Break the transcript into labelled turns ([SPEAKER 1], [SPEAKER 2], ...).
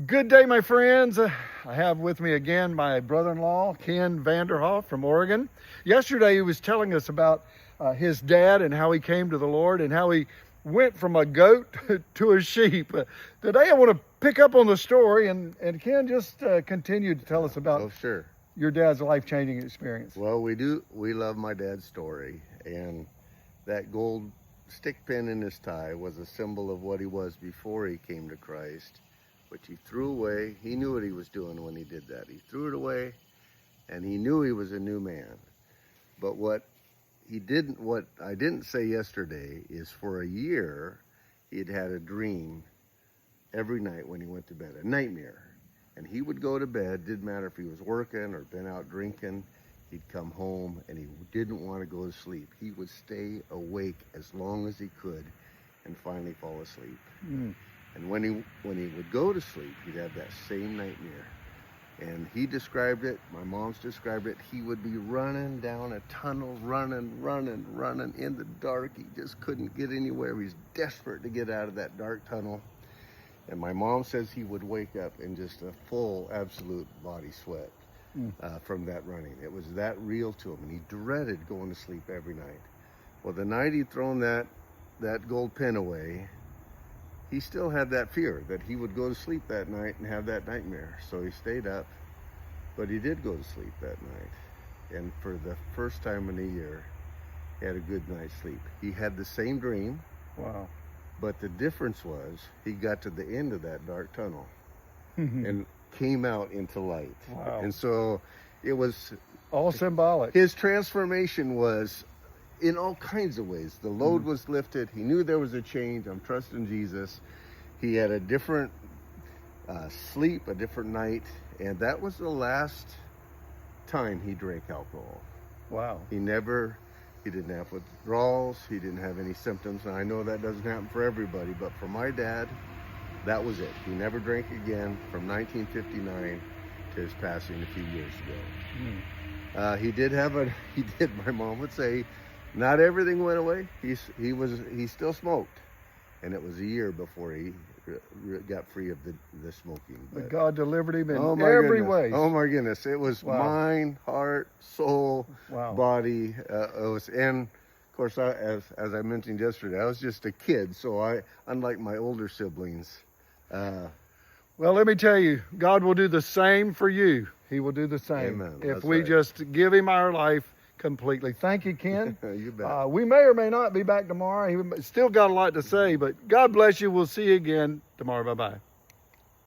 [SPEAKER 1] Good day, my friends. I have with me again my brother-in-law, Ken Vanderhoff from Oregon. Yesterday, he was telling us about his dad and how he came to the Lord and how he went from a goat to a sheep. Today, I want to pick up on the story, and Ken, just continue to tell us about
[SPEAKER 2] sure.
[SPEAKER 1] your dad's life-changing experience.
[SPEAKER 2] Well, we love my dad's story, and that gold stick pin in his tie was a symbol of what he was before he came to Christ, which he threw away. He knew what he was doing when he did that. He threw it away, and he knew he was a new man. But what I didn't say yesterday is for a year, he'd had a dream every night when he went to bed, a nightmare. And he would go to bed, didn't matter if he was working or been out drinking, he'd come home and he didn't want to go to sleep. He would stay awake as long as he could and finally fall asleep. And when he would go to sleep, he'd have that same nightmare. And he described it, my mom's described it, he would be running down a tunnel, running in the dark. He just couldn't get anywhere. He was desperate to get out of that dark tunnel. And my mom says he would wake up in just a full, absolute body sweat from that running. It was that real to him, and he dreaded going to sleep every night. Well, the night he'd thrown that gold pin away, he still had that fear that he would go to sleep that night and have that nightmare. So he stayed up, but he did go to sleep that night. And for the first time in a year, he had a good night's sleep. He had the same dream.
[SPEAKER 1] Wow.
[SPEAKER 2] But the difference was he got to the end of that dark tunnel and came out into light.
[SPEAKER 1] Wow.
[SPEAKER 2] And so it was
[SPEAKER 1] all symbolic.
[SPEAKER 2] His transformation was in all kinds of ways. The load was lifted. He knew there was a change. I'm trusting Jesus. He had a different sleep, a different night. And that was the last time he drank alcohol.
[SPEAKER 1] Wow.
[SPEAKER 2] He didn't have withdrawals. He didn't have any symptoms. And I know that doesn't happen for everybody, but for my dad, that was it. He never drank again from 1959 to his passing a few years ago. My mom would say, not everything went away. He still smoked. And it was a year before he got free of the smoking.
[SPEAKER 1] But God delivered him in
[SPEAKER 2] every
[SPEAKER 1] way.
[SPEAKER 2] Oh my goodness. It was mind, heart, soul, body. And of course, as I mentioned yesterday, I was just a kid. So unlike my older siblings.
[SPEAKER 1] Well, let me tell you, God will do the same for you. He will do the same.
[SPEAKER 2] Amen.
[SPEAKER 1] If we just give him our life completely. Thank you, Ken.
[SPEAKER 2] You bet.
[SPEAKER 1] We may or may not be back tomorrow. He still got a lot to say, but God bless you. We'll see you again tomorrow. Bye-bye.